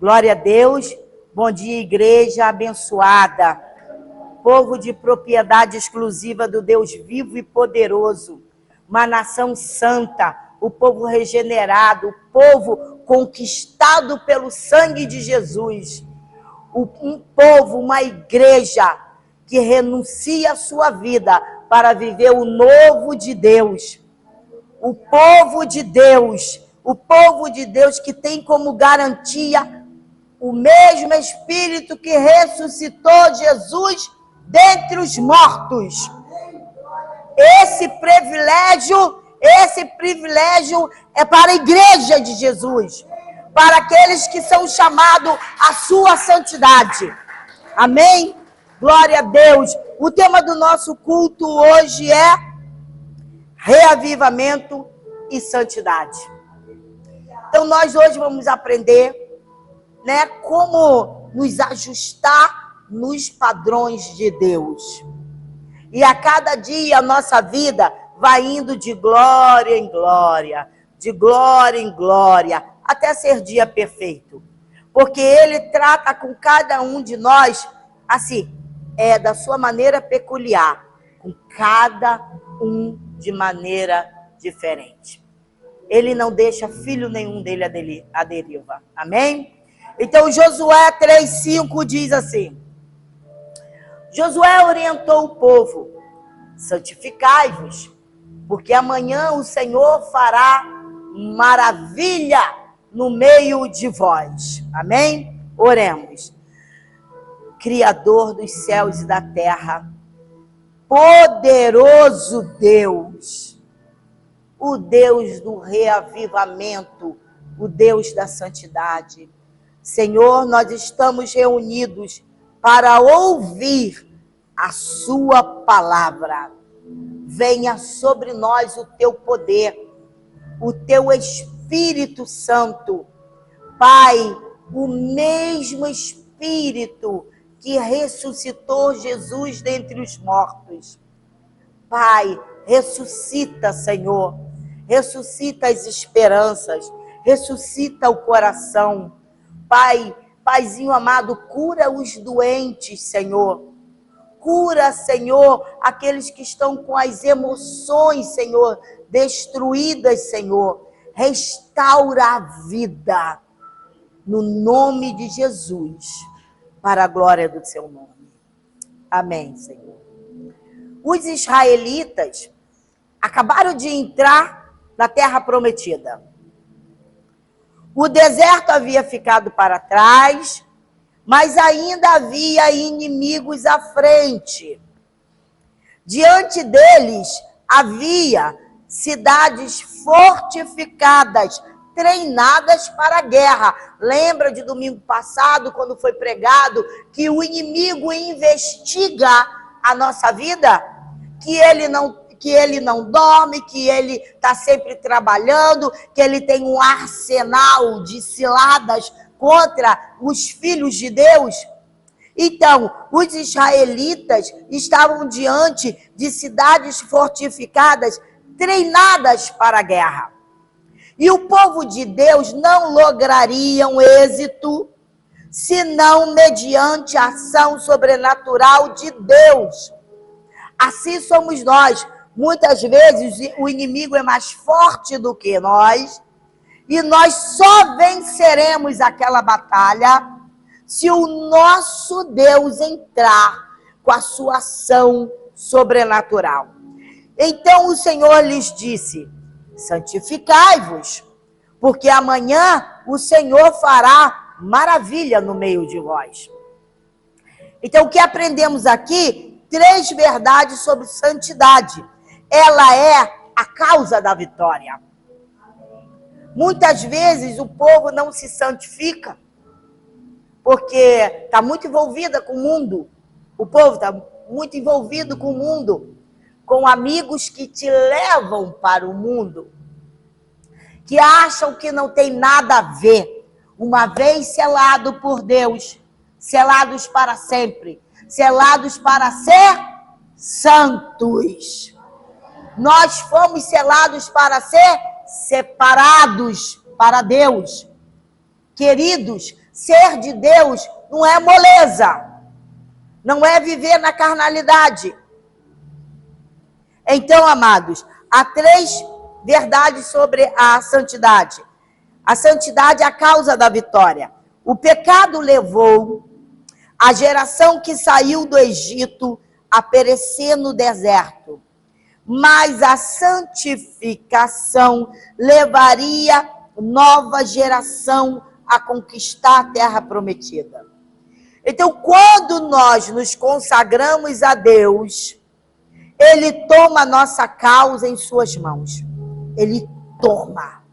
Glória a Deus. Bom dia, igreja abençoada. Povo de propriedade exclusiva do Deus vivo e poderoso. Uma nação santa, o povo regenerado, o povo conquistado pelo sangue de Jesus. Um povo, uma igreja que renuncia a sua vida para viver o novo de Deus. O povo de Deus que tem como garantia o mesmo Espírito que ressuscitou Jesus dentre os mortos. Esse privilégio é para a igreja de Jesus, para aqueles que são chamados à sua santidade. Amém? Glória a Deus. O tema do nosso culto hoje é reavivamento e santidade. Então nós hoje vamos aprender, como nos ajustar nos padrões de Deus. E a cada dia a nossa vida vai indo de glória em glória, de glória em glória, até ser dia perfeito. Porque Ele trata com cada um de nós, assim, da sua maneira peculiar, com cada um de maneira diferente. Ele não deixa filho nenhum dele à deriva. Amém? Então, Josué 3,5 diz assim: Josué orientou o povo: santificai-vos, porque amanhã o Senhor fará maravilha no meio de vós. Amém? Oremos. Criador dos céus e da terra, poderoso Deus, o Deus do reavivamento, o Deus da santidade. Senhor, nós estamos reunidos para ouvir a sua palavra. Venha sobre nós o teu poder, o teu Espírito Santo. Pai, o mesmo Espírito que ressuscitou Jesus dentre os mortos. Pai, ressuscita, Senhor. Ressuscita as esperanças, ressuscita o coração. Pai, Paizinho amado, cura os doentes, Senhor. Cura, Senhor, aqueles que estão com as emoções, Senhor, destruídas, Senhor. Restaura a vida, no nome de Jesus, para a glória do seu nome. Amém, Senhor. Os israelitas acabaram de entrar na terra prometida. O deserto havia ficado para trás, mas ainda havia inimigos à frente. Diante deles havia cidades fortificadas, treinadas para a guerra. Lembra de domingo passado, quando foi pregado, que o inimigo investiga a nossa vida? Que ele não dorme, que ele está sempre trabalhando, que ele tem um arsenal de ciladas contra os filhos de Deus. Então, os israelitas estavam diante de cidades fortificadas, treinadas para a guerra. E o povo de Deus não lograria um êxito, senão mediante a ação sobrenatural de Deus. Assim somos nós. Muitas vezes o inimigo é mais forte do que nós, e nós só venceremos aquela batalha se o nosso Deus entrar com a sua ação sobrenatural. Então o Senhor lhes disse: santificai-vos, porque amanhã o Senhor fará maravilha no meio de vós. Então o que aprendemos aqui? 3 verdades sobre santidade. Ela é a causa da vitória. Muitas vezes o povo não se santifica porque está muito envolvida com o mundo. O povo está muito envolvido com o mundo, com amigos que te levam para o mundo, que acham que não tem nada a ver. Uma vez selado por Deus, selados para sempre, selados para ser santos. Nós fomos selados para ser separados para Deus. Queridos, Ser de Deus não é moleza, não é viver na carnalidade. Então, amados, há 3 verdades sobre a santidade. A santidade é a causa da vitória. O pecado levou a geração que saiu do Egito a perecer no deserto. Mas a santificação levaria nova geração a conquistar a terra prometida. Então, quando nós nos consagramos a Deus, Ele toma a nossa causa em suas mãos. Ele toma.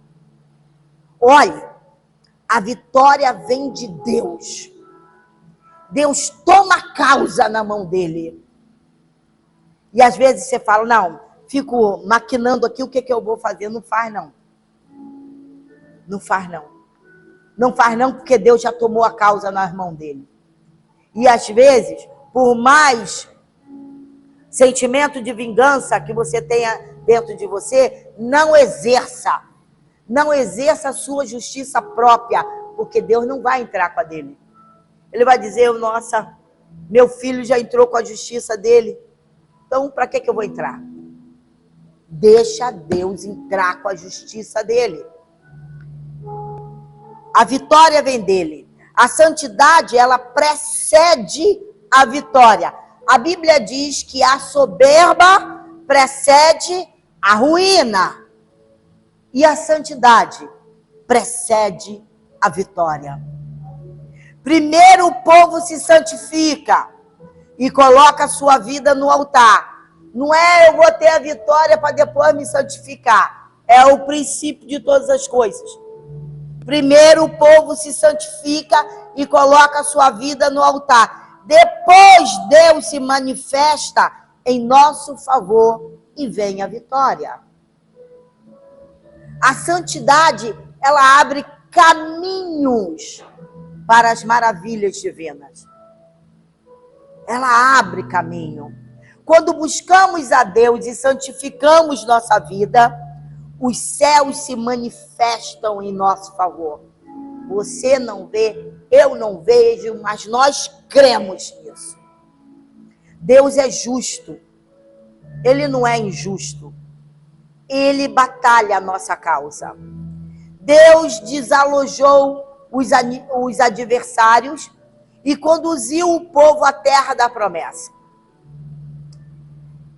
Olha, a vitória vem de Deus. Deus toma a causa na mão dele. E às vezes você fala, não, fico maquinando aqui o que eu vou fazer. Não faz não. Não faz não. Não faz não, porque Deus já tomou a causa nas mãos dele. E às vezes, por mais sentimento de vingança que você tenha dentro de você, não exerça. Não exerça a sua justiça própria, porque Deus não vai entrar com a dele. Ele vai dizer, nossa, meu filho já entrou com a justiça dele. Então, para que eu vou entrar? Deixa Deus entrar com a justiça dele. A vitória vem dele. A santidade, ela precede a vitória. A Bíblia diz que a soberba precede a ruína. E a santidade precede a vitória. Primeiro o povo se santifica e coloca a sua vida no altar. Não é eu vou ter a vitória para depois me santificar. É o princípio de todas as coisas. Primeiro o povo se santifica e coloca a sua vida no altar. Depois Deus se manifesta em nosso favor e vem a vitória. A santidade, ela abre caminhos para as maravilhas divinas. Ela abre caminho. Quando buscamos a Deus e santificamos nossa vida, os céus se manifestam em nosso favor. Você não vê, eu não vejo, mas nós cremos nisso. Deus é justo. Ele não é injusto. Ele batalha a nossa causa. Deus desalojou os adversários e conduziu o povo à terra da promessa.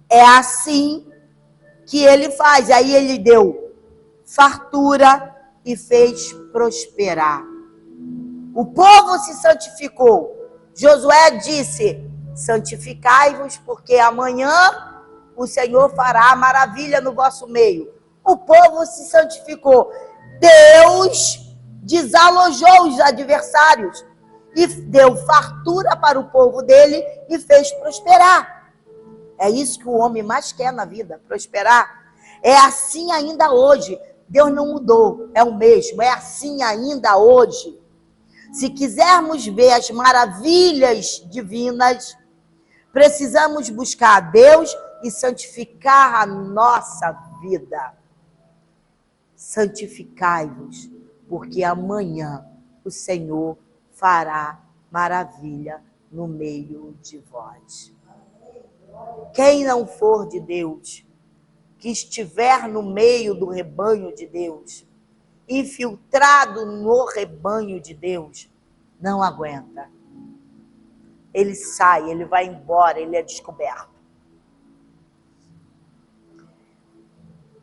É assim que ele faz. Aí ele deu fartura e fez prosperar. O povo se santificou. Josué disse, santificai-vos, porque amanhã o Senhor fará maravilha no vosso meio. O povo se santificou. Deus desalojou os adversários e deu fartura para o povo dele e fez prosperar. É isso que o homem mais quer na vida, prosperar. É assim ainda hoje. Deus não mudou, é o mesmo. É assim ainda hoje. Se quisermos ver as maravilhas divinas, precisamos buscar a Deus e santificar a nossa vida. Santificai-vos, porque amanhã o Senhor fará maravilha no meio de vós. Quem não for de Deus, que estiver no meio do rebanho de Deus, infiltrado no rebanho de Deus, não aguenta. Ele sai, ele vai embora, ele é descoberto.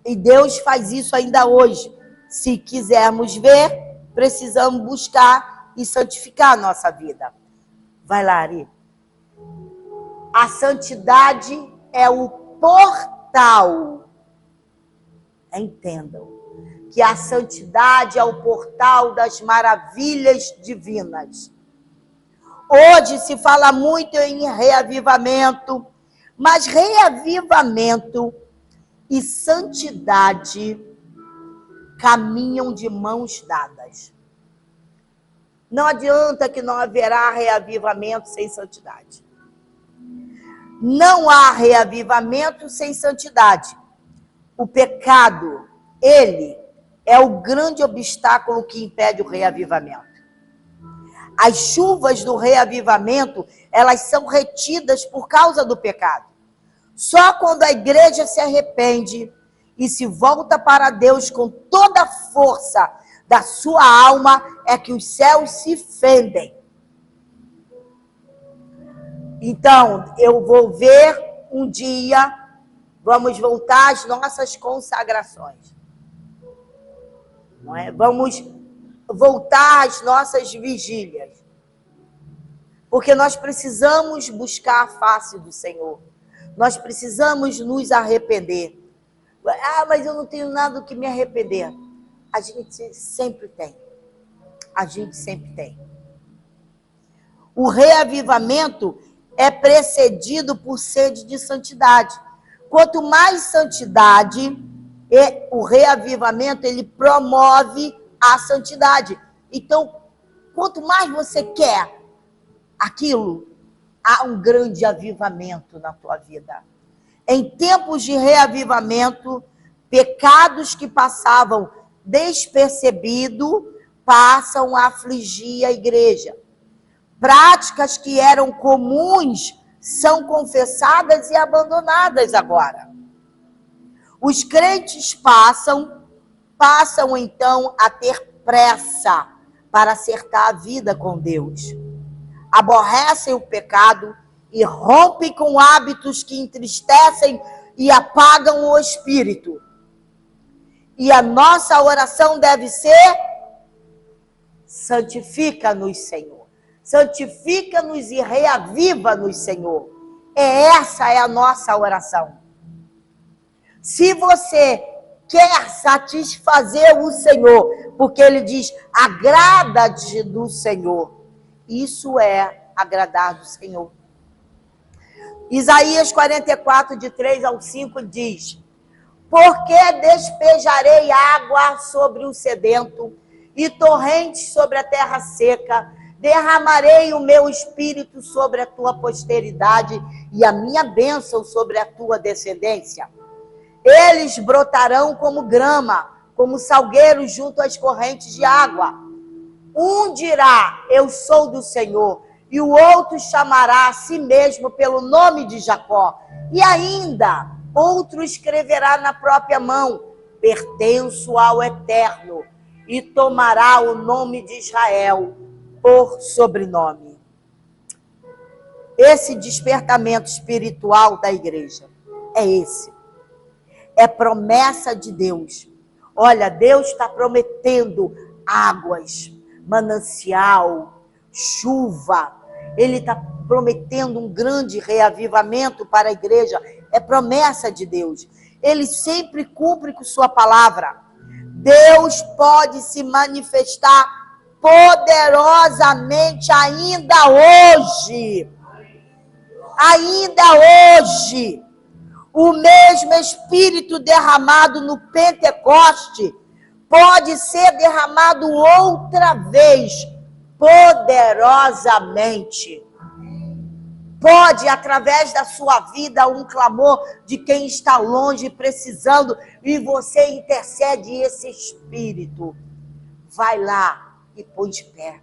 E Deus faz isso ainda hoje. Se quisermos ver, precisamos buscar e santificar a nossa vida. Vai lá, Ari. A santidade é o portal. Entendam que a santidade é o portal das maravilhas divinas. Hoje se fala muito em reavivamento, mas reavivamento e santidade caminham de mãos dadas. Não adianta que não haverá reavivamento sem santidade. Não há reavivamento sem santidade. O pecado, ele é o grande obstáculo que impede o reavivamento. As chuvas do reavivamento, elas são retidas por causa do pecado. Só quando a igreja se arrepende e se volta para Deus com toda a força da sua alma, é que os céus se fendem. Então, eu vou ver um dia, vamos voltar às nossas consagrações. Não é? Vamos voltar às nossas vigílias. Porque nós precisamos buscar a face do Senhor. Nós precisamos nos arrepender. Ah, mas eu não tenho nada do que me arrepender. A gente sempre tem. A gente sempre tem. O reavivamento é precedido por sede de santidade. Quanto mais santidade, o reavivamento, ele promove a santidade. Então, quanto mais você quer aquilo, há um grande avivamento na tua vida. Em tempos de reavivamento, pecados que passavam despercebidos passam a afligir a igreja. Práticas que eram comuns são confessadas e abandonadas agora. Os crentes passam então a ter pressa para acertar a vida com Deus. Aborrecem o pecado e rompem com hábitos que entristecem e apagam o espírito. E a nossa oração deve ser: santifica-nos, Senhor. Santifica-nos e reaviva-nos, Senhor. Essa é a nossa oração. Se você quer satisfazer o Senhor, porque ele diz, agrada-te do Senhor. Isso é agradar do Senhor. Isaías 44, de 3 ao 5 diz: porque despejarei água sobre o sedento e torrentes sobre a terra seca, derramarei o meu espírito sobre a tua posteridade e a minha bênção sobre a tua descendência. Eles brotarão como grama, como salgueiros junto às correntes de água. Um dirá, eu sou do Senhor, e o outro chamará a si mesmo pelo nome de Jacó. E ainda, outro escreverá na própria mão, pertenço ao Eterno, e tomará o nome de Israel por sobrenome. Esse despertamento espiritual da igreja é esse. É promessa de Deus. Olha, Deus está prometendo águas, manancial, chuva. Ele está prometendo um grande reavivamento para a igreja. É promessa de Deus. Ele sempre cumpre com sua palavra. Deus pode se manifestar poderosamente ainda hoje. Ainda hoje. O mesmo Espírito derramado no Pentecoste pode ser derramado outra vez, poderosamente. Pode, através da sua vida, um clamor de quem está longe, precisando, e você intercede esse Espírito. Vai lá e põe de pé.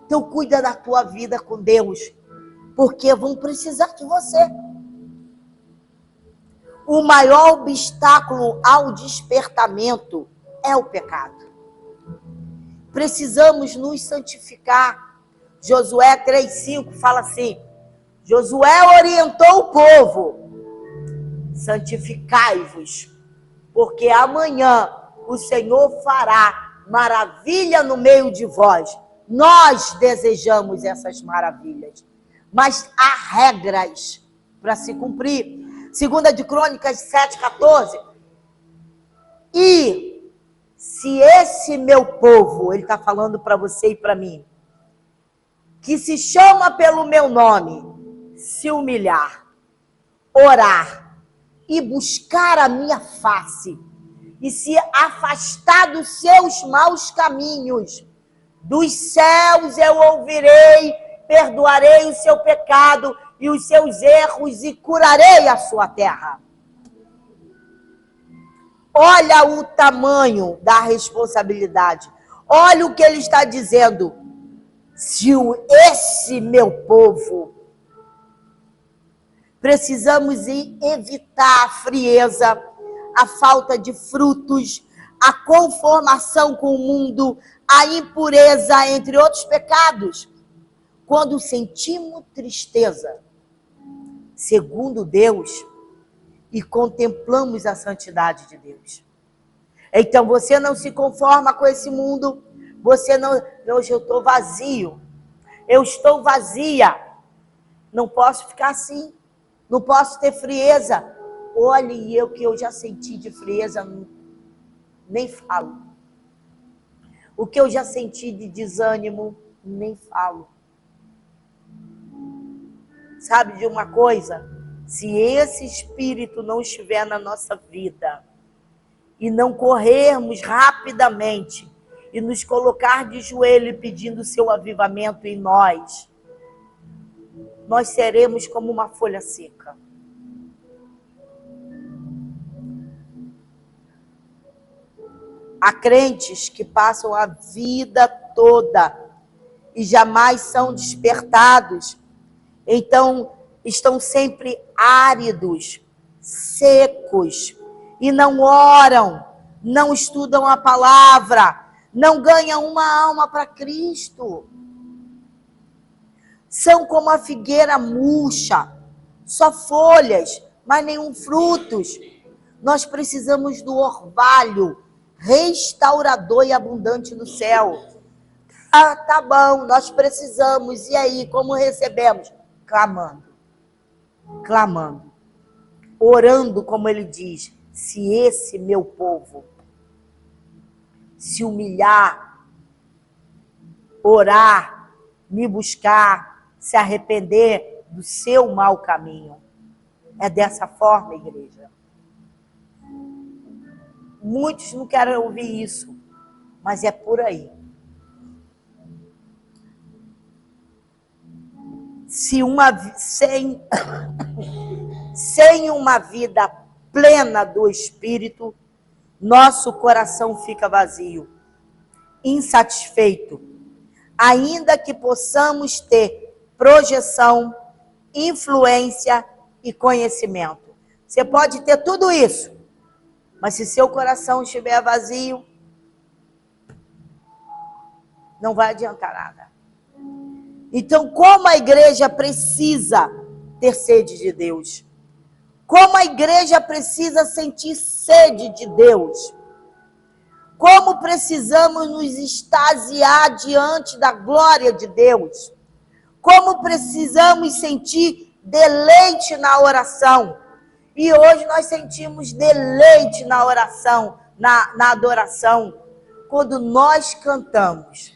Então, cuida da tua vida com Deus, porque vão precisar de você. O maior obstáculo ao despertamento é o pecado. Precisamos nos santificar. Josué 3,5 fala assim: Josué orientou o povo: santificai-vos, porque amanhã o Senhor fará maravilha no meio de vós. Nós desejamos essas maravilhas, mas há regras para se cumprir. 2 de Crônicas 7,14. E se esse meu povo, ele está falando para você e para mim, que se chama pelo meu nome, se humilhar, orar e buscar a minha face, e se afastar dos seus maus caminhos, dos céus eu ouvirei, perdoarei o seu pecado e os seus erros e curarei a sua terra. Olha o tamanho da responsabilidade. Olha o que ele está dizendo. Se esse meu povo, precisamos evitar a frieza, a falta de frutos, a conformação com o mundo, a impureza, entre outros pecados. Quando sentimos tristeza, segundo Deus, e contemplamos a santidade de Deus. Então você não se conforma com esse mundo, você não, hoje eu estou vazio, eu estou vazia, não posso ficar assim, não posso ter frieza. Olhe, eu que eu já senti de frieza, nem falo. O que eu já senti de desânimo, nem falo. Sabe de uma coisa? Se esse espírito não estiver na nossa vida e não corrermos rapidamente e nos colocar de joelho pedindo o seu avivamento em nós seremos como uma folha seca. Há crentes que passam a vida toda e jamais são despertados. Então, estão sempre áridos, secos, e não oram, não estudam a palavra, não ganham uma alma para Cristo. São como a figueira murcha, só folhas, mas nenhum frutos. Nós precisamos do orvalho restaurador e abundante do céu. Ah, tá bom, nós precisamos. E aí, como recebemos? Clamando, orando, como ele diz, se esse meu povo se humilhar, orar, me buscar, se arrepender do seu mau caminho. É dessa forma, igreja. Muitos não querem ouvir isso, mas é por aí. Sem uma vida plena do Espírito, nosso coração fica vazio, insatisfeito, ainda que possamos ter projeção, influência e conhecimento. Você pode ter tudo isso, mas se seu coração estiver vazio, não vai adiantar nada. Então, como a igreja precisa ter sede de Deus? Como a igreja precisa sentir sede de Deus? Como precisamos nos extasiar diante da glória de Deus? Como precisamos sentir deleite na oração? E hoje nós sentimos deleite na oração, na adoração. Quando nós cantamos,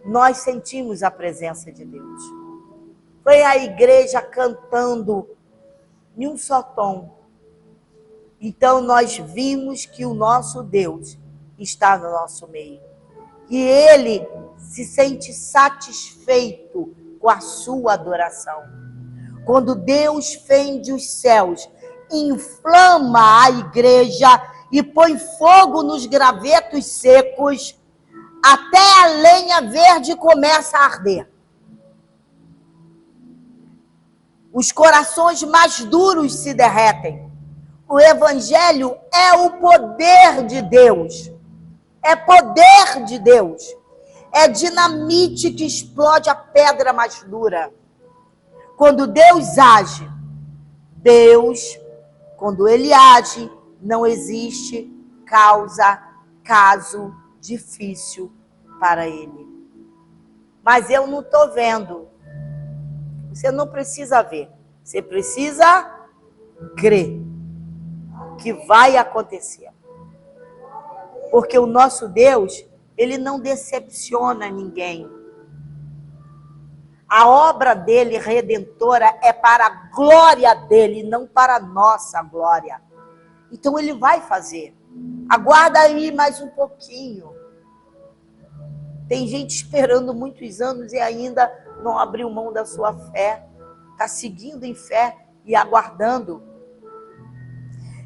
nós sentimos a presença de Deus. Foi a igreja cantando em um só tom. Então nós vimos que o nosso Deus está no nosso meio. E Ele se sente satisfeito com a sua adoração. Quando Deus fende os céus, inflama a igreja e põe fogo nos gravetos secos, até a lenha verde começa a arder. Os corações mais duros se derretem. O evangelho é o poder de Deus. É poder de Deus. É dinamite que explode a pedra mais dura. Quando Deus age, quando Ele age, não existe caso difícil para Ele. Mas eu não estou vendo. Você não precisa ver. Você precisa crer que vai acontecer. Porque o nosso Deus, Ele não decepciona ninguém. A obra dele, redentora, é para a glória dele, não para a nossa glória. Então Ele vai fazer. Aguarda aí mais um pouquinho. Tem gente esperando muitos anos e ainda não abriu mão da sua fé. Está seguindo em fé e aguardando.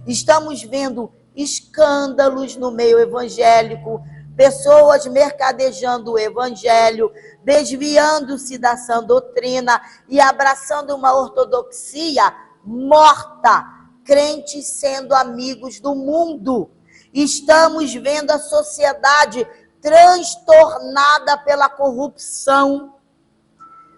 Estamos vendo escândalos no meio evangélico, pessoas mercadejando o evangelho, desviando-se da sã doutrina e abraçando uma ortodoxia morta, crentes sendo amigos do mundo. Estamos vendo a sociedade transtornada pela corrupção,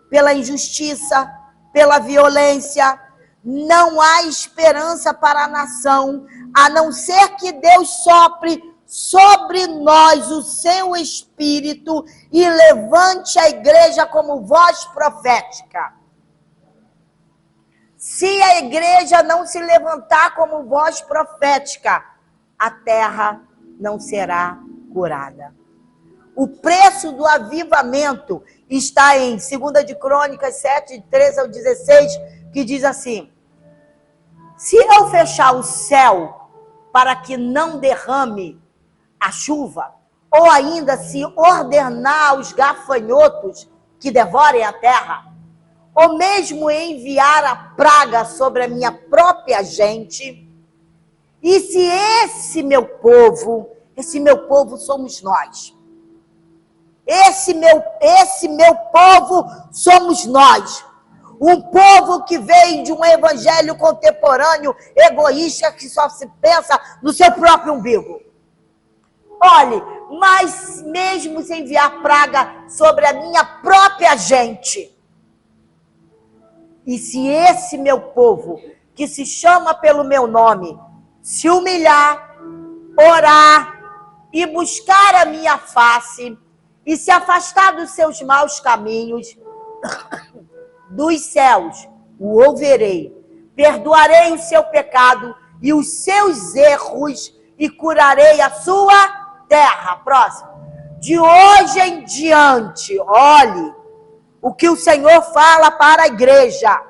pela injustiça, pela violência. Não há esperança para a nação, a não ser que Deus sopre sobre nós o seu Espírito e levante a igreja como voz profética. Se a igreja não se levantar como voz profética, a terra não será curada. O preço do avivamento está em 2 de Crônicas 7, 13 ao 16, que diz assim: se eu fechar o céu para que não derrame a chuva, ou ainda se ordenar aos gafanhotos que devorem a terra, ou mesmo enviar a praga sobre a minha própria gente, e se esse meu povo somos nós, esse meu povo somos nós, um povo que vem de um evangelho contemporâneo, egoísta, que só se pensa no seu próprio umbigo. Olhe, mas mesmo se enviar praga sobre a minha própria gente, e se esse meu povo, que se chama pelo meu nome, se humilhar, orar e buscar a minha face, e se afastar dos seus maus caminhos, dos céus o ouvirei, perdoarei o seu pecado e os seus erros e curarei a sua terra. Próximo. De hoje em diante, olhe o que o Senhor fala para a igreja.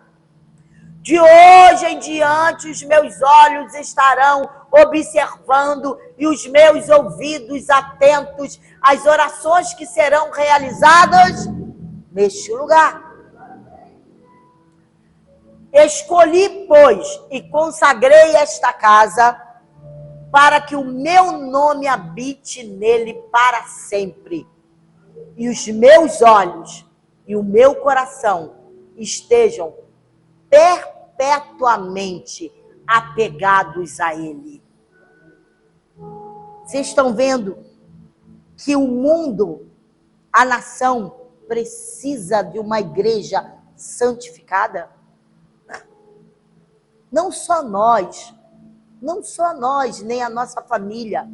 De hoje em diante, os meus olhos estarão observando e os meus ouvidos atentos às orações que serão realizadas neste lugar. Escolhi, pois, e consagrei esta casa para que o meu nome habite nele para sempre. E os meus olhos e o meu coração estejam perpetuamente apegados a ele. Vocês estão vendo que o mundo, a nação, precisa de uma igreja santificada? Não só nós, nem a nossa família,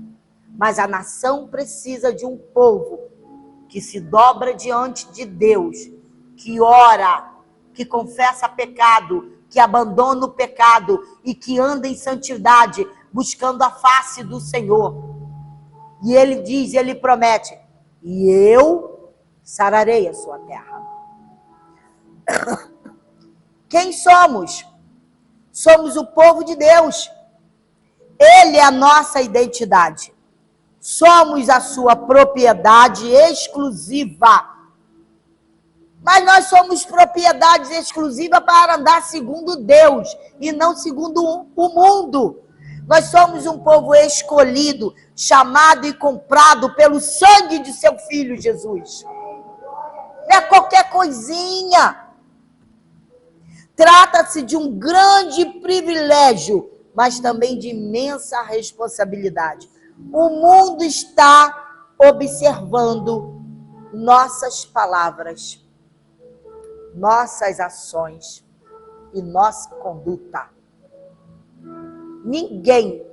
mas a nação precisa de um povo que se dobra diante de Deus, que ora, que confessa pecado, que abandona o pecado e que anda em santidade, buscando a face do Senhor. E ele diz, ele promete, e eu sararei a sua terra. Quem somos? Somos o povo de Deus. Ele é a nossa identidade. Somos a sua propriedade exclusiva. Mas nós somos propriedade exclusiva para andar segundo Deus e não segundo o mundo. Nós somos um povo escolhido, chamado e comprado pelo sangue de seu Filho Jesus. Não é qualquer coisinha. Trata-se de um grande privilégio, mas também de imensa responsabilidade. O mundo está observando nossas palavras, nossas ações e nossa conduta. Ninguém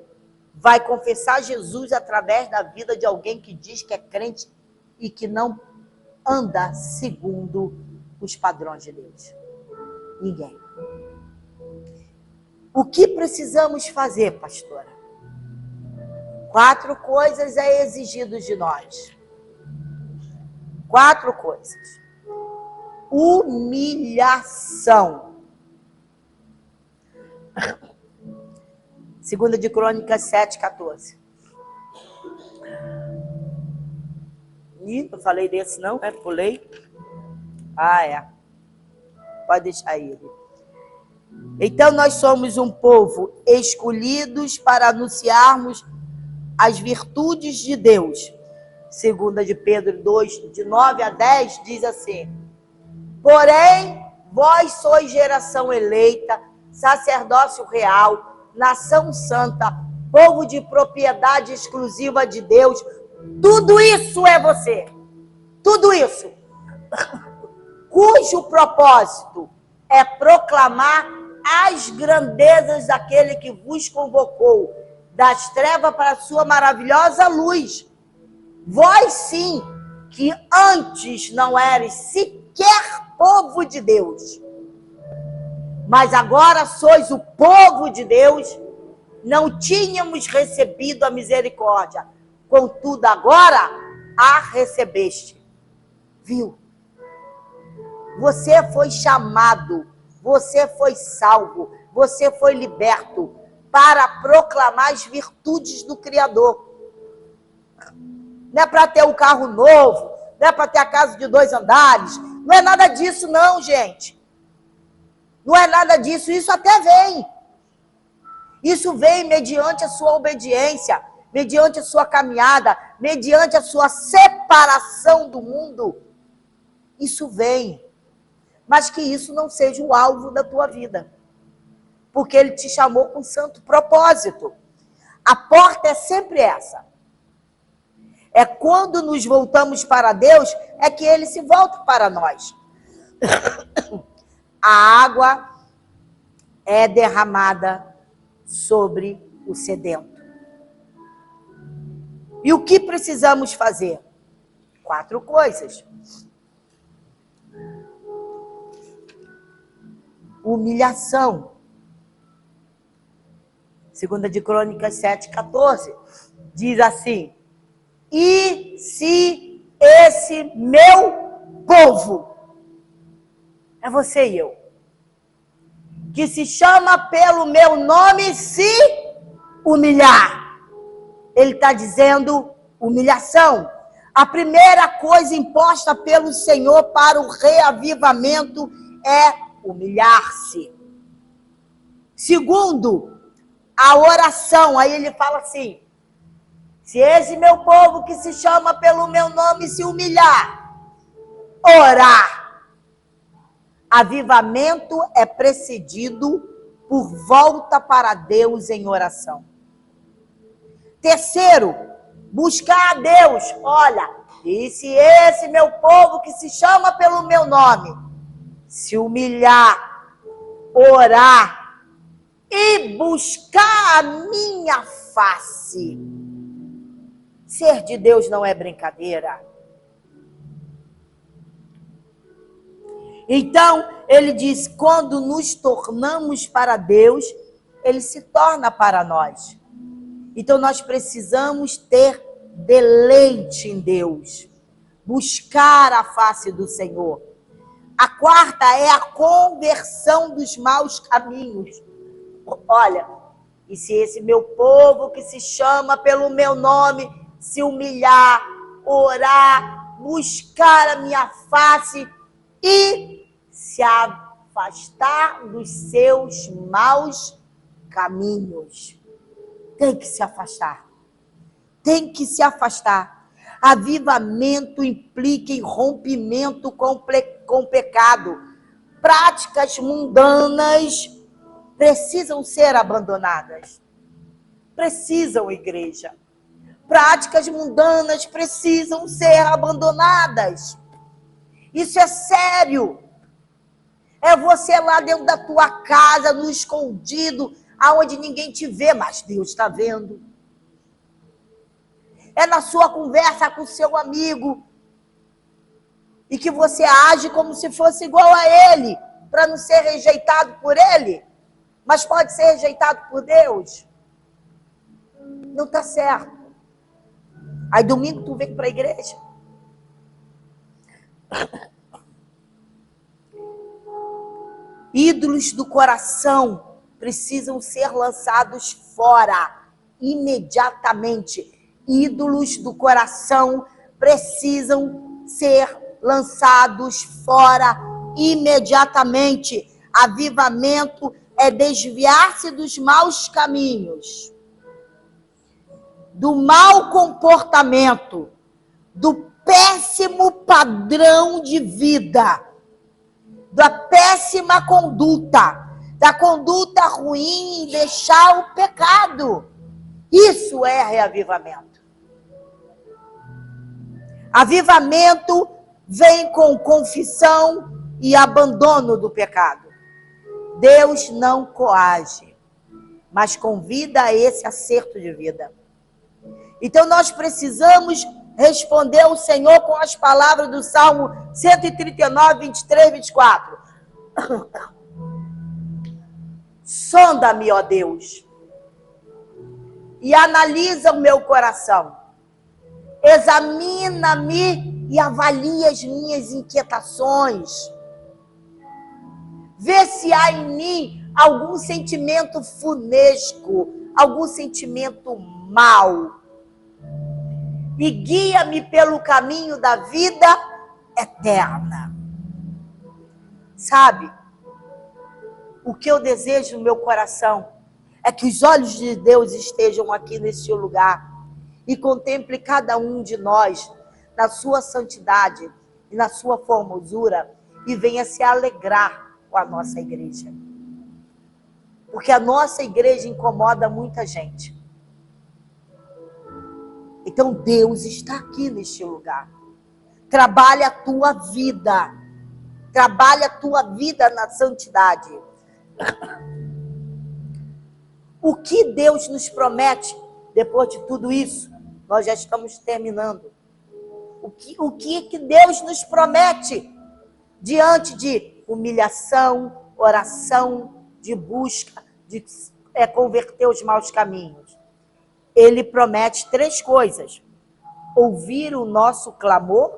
vai confessar Jesus através da vida de alguém que diz que é crente e que não anda segundo os padrões de Deus. Ninguém. O que precisamos fazer, pastora? 4 coisas é exigido de nós. 4 coisas. Humilhação. 2 de Crônicas 7, 14. Ih, eu falei desse não, né? Pulei. Ah, é. Pode deixar ele. Então, nós somos um povo escolhidos para anunciarmos as virtudes de Deus, Segunda de Pedro 2, de 9 a 10, diz assim: porém, vós sois geração eleita, sacerdócio real, nação santa, povo de propriedade exclusiva de Deus. Tudo isso é você. Tudo isso. Cujo propósito é proclamar as grandezas daquele que vos convocou das trevas para a sua maravilhosa luz. Vós sim, que antes não eres sequer povo de Deus, mas agora sois o povo de Deus, não tínhamos recebido a misericórdia, contudo agora a recebeste. Viu? Você foi chamado, você foi salvo, você foi liberto para proclamar as virtudes do Criador. Não é para ter um carro novo, não é para ter a casa de 2 andares, não é nada disso não, gente. Não é nada disso, isso até vem. Isso vem mediante a sua obediência, mediante a sua caminhada, mediante a sua separação do mundo. Isso vem. Mas que isso não seja o alvo da tua vida. Porque ele te chamou com santo propósito. A porta é sempre essa. É quando nos voltamos para Deus, é que ele se volta para nós. A água é derramada sobre o sedento. E o que precisamos fazer? 4 coisas. Humilhação. 2 de Crônicas 7:14 diz assim: e se esse meu povo, é você e eu, que se chama pelo meu nome, se humilhar. Ele está dizendo humilhação. A primeira coisa imposta pelo Senhor para o reavivamento é humilhar-se. Segundo, a oração. Aí ele fala assim: se esse meu povo que se chama pelo meu nome se humilhar, orar. Avivamento é precedido por volta para Deus em oração. Terceiro, buscar a Deus. Olha, e se esse meu povo que se chama pelo meu nome se humilhar, orar e buscar a minha face. Ser de Deus não é brincadeira. Então, ele diz, quando nos tornamos para Deus, ele se torna para nós. Então, nós precisamos ter deleite em Deus, buscar a face do Senhor. A quarta é a conversão dos maus caminhos. Olha, e se esse meu povo que se chama pelo meu nome se humilhar, orar, buscar a minha face e se afastar dos seus maus caminhos. Tem que se afastar. Tem que se afastar. Avivamento implica em rompimento com pecado. Práticas mundanas precisam ser abandonadas. Precisam, igreja. Práticas mundanas precisam ser abandonadas. Isso é sério. É você lá dentro da tua casa, no escondido, aonde ninguém te vê, mas Deus está vendo. É na sua conversa com o seu amigo, e que você age como se fosse igual a ele, para não ser rejeitado por ele, mas pode ser rejeitado por Deus. Não está certo. Aí domingo tu vem para a igreja. Ídolos do coração precisam ser lançados fora imediatamente. Ídolos do coração precisam ser lançados fora imediatamente. Avivamento é desviar-se dos maus caminhos, do mau comportamento, do péssimo padrão de vida, da péssima conduta, da conduta ruim em deixar o pecado. Isso é reavivamento. Avivamento vem com confissão e abandono do pecado. Deus não coage, mas convida a esse acerto de vida. Então nós precisamos responder ao Senhor com as palavras do Salmo 139, 23, 24. Sonda-me, ó Deus, e analisa o meu coração. Examina-me e avalia as minhas inquietações. Vê se há em mim algum sentimento funesco, algum sentimento mau. E guia-me pelo caminho da vida eterna. Sabe, o que eu desejo no meu coração é que os olhos de Deus estejam aqui neste lugar e contemple cada um de nós na sua santidade e na sua formosura e venha se alegrar com a nossa igreja. Porque a nossa igreja incomoda muita gente. Então Deus está aqui neste lugar. Trabalha a tua vida. Trabalha a tua vida na santidade. O que Deus nos promete depois de tudo isso? Nós já estamos terminando. O que Deus nos promete diante de humilhação, oração, de busca, de converter os maus caminhos? Ele promete 3 coisas: ouvir o nosso clamor,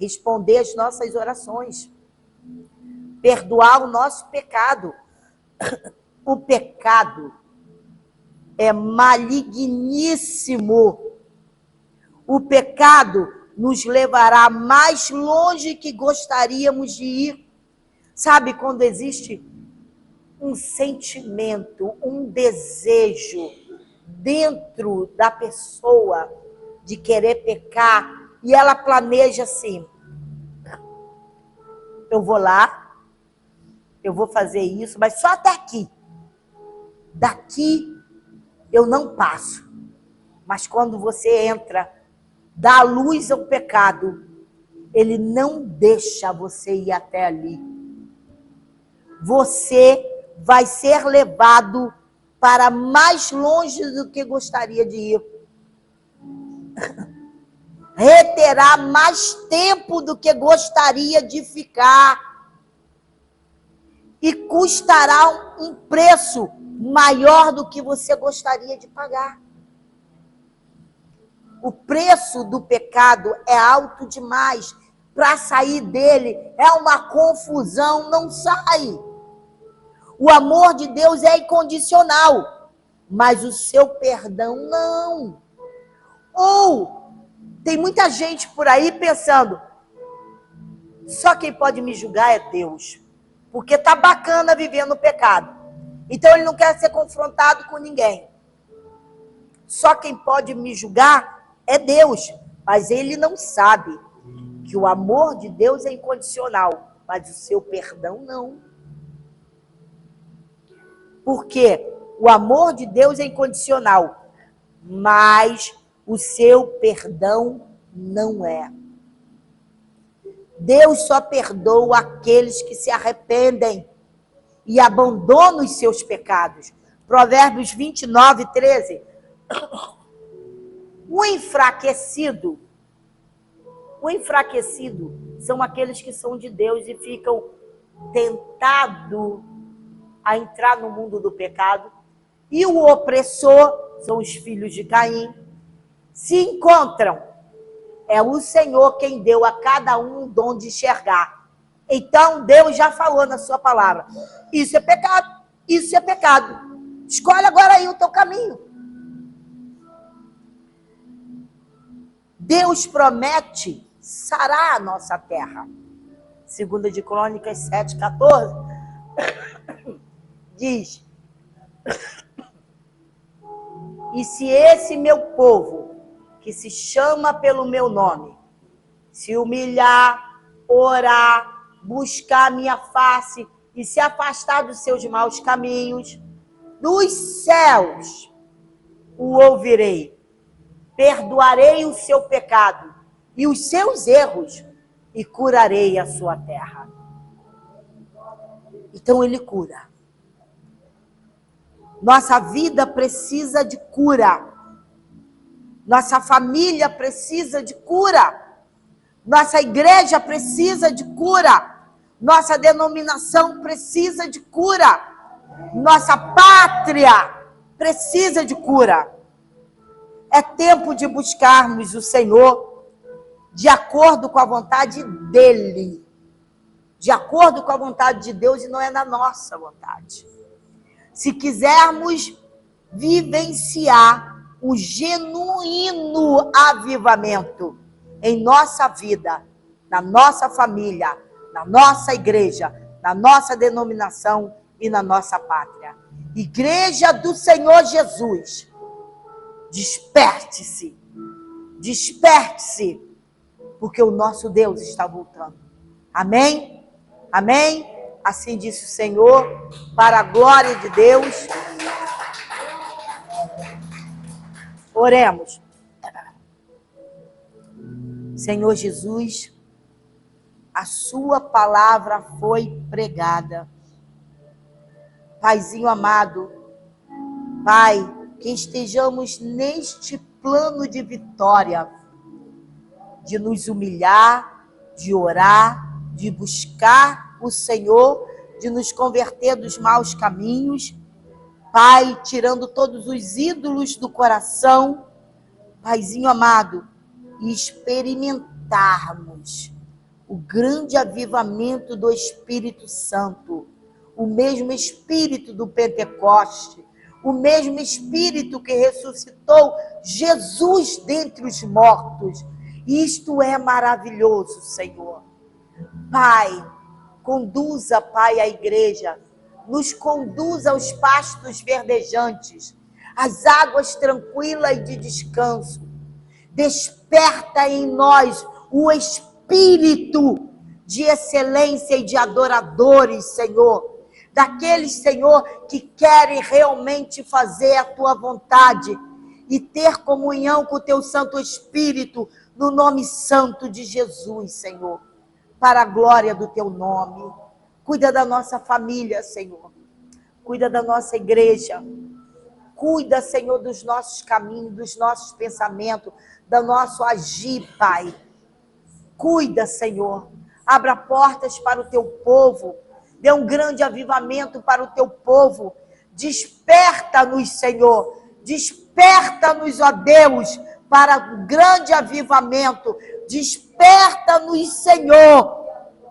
responder às nossas orações, perdoar o nosso pecado. O pecado é maligníssimo. O pecado nos levará mais longe que gostaríamos de ir. Sabe, quando existe um sentimento, um desejo dentro da pessoa de querer pecar, e ela planeja assim: eu vou lá, eu vou fazer isso, mas só até aqui. Daqui eu não passo. Mas quando você entra, dá luz ao pecado, ele não deixa você ir até ali. Você vai ser levado para mais longe do que gostaria de ir. Reterá mais tempo do que gostaria de ficar. E custará um preço maior do que você gostaria de pagar. O preço do pecado é alto demais. Para sair dele é uma confusão, não sai. O amor de Deus é incondicional, mas o seu perdão não. Ou tem muita gente por aí pensando: só quem pode me julgar é Deus, porque tá bacana viver no pecado. Então ele não quer ser confrontado com ninguém. Só quem pode me julgar é Deus, mas ele não sabe que o amor de Deus é incondicional, mas o seu perdão não. Porque o amor de Deus é incondicional, mas o seu perdão não é. Deus só perdoa aqueles que se arrependem e abandonam os seus pecados. Provérbios 29, 13. O enfraquecido são aqueles que são de Deus e ficam tentados a entrar no mundo do pecado. E o opressor são os filhos de Caim. Se encontram. É o Senhor quem deu a cada um o dom de enxergar. Então Deus já falou na sua palavra: isso é pecado, isso é pecado. Escolhe agora aí o teu caminho. Deus promete sarar a nossa terra. 2 de Crônicas 7, 14, diz: e se esse meu povo, que que se chama pelo meu nome, se humilhar, orar, buscar a minha face e se afastar dos seus maus caminhos, dos céus o ouvirei, perdoarei o seu pecado e os seus erros e curarei a sua terra. Então ele cura. Nossa vida precisa de cura. Nossa família precisa de cura. Nossa igreja precisa de cura. Nossa denominação precisa de cura. Nossa pátria precisa de cura. É tempo de buscarmos o Senhor de acordo com a vontade dEle. De acordo com a vontade de Deus e não é na nossa vontade. Se quisermos vivenciar o genuíno avivamento em nossa vida, na nossa família, na nossa igreja, na nossa denominação e na nossa pátria. Igreja do Senhor Jesus, desperte-se, desperte-se, porque o nosso Deus está voltando. Amém? Amém? Assim disse o Senhor, para a glória de Deus. Oremos. Senhor Jesus, a sua palavra foi pregada. Paizinho amado, Pai, que estejamos neste plano de vitória, de nos humilhar, de orar, de buscar o Senhor, de nos converter dos maus caminhos, Pai, tirando todos os ídolos do coração, Paizinho amado, e experimentarmos o grande avivamento do Espírito Santo, o mesmo Espírito do Pentecoste, o mesmo Espírito que ressuscitou Jesus dentre os mortos. Isto é maravilhoso, Senhor. Pai, conduza, Pai, a igreja, nos conduza aos pastos verdejantes, às águas tranquilas de descanso. Desperta em nós o espírito de excelência e de adoradores, Senhor. Daqueles, Senhor, que querem realmente fazer a Tua vontade e ter comunhão com o Teu Santo Espírito, no nome santo de Jesus, Senhor. Para a glória do Teu nome. Cuida da nossa família, Senhor. Cuida da nossa igreja. Cuida, Senhor, dos nossos caminhos, dos nossos pensamentos, do nosso agir, Pai. Cuida, Senhor. Abra portas para o Teu povo. Dê um grande avivamento para o Teu povo. Desperta-nos, Senhor. Desperta-nos, ó Deus, para o grande avivamento. Desperta-nos, Senhor.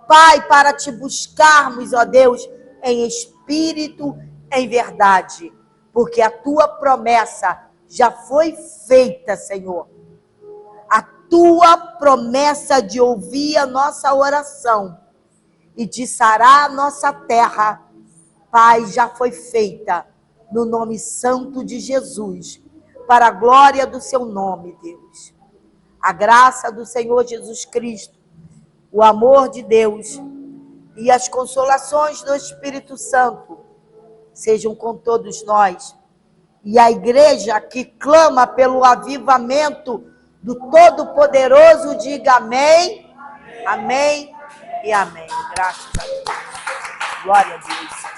Pai, para Te buscarmos, ó Deus, em espírito, em verdade. Porque a Tua promessa já foi feita, Senhor. A Tua promessa de ouvir a nossa oração e de sarar a nossa terra, Pai, já foi feita no nome santo de Jesus, para a glória do Seu nome, Deus. A graça do Senhor Jesus Cristo, o amor de Deus e as consolações do Espírito Santo sejam com todos nós. E a igreja que clama pelo avivamento do Todo-Poderoso, diga amém, amém e amém. Graças a Deus. Glória a Deus.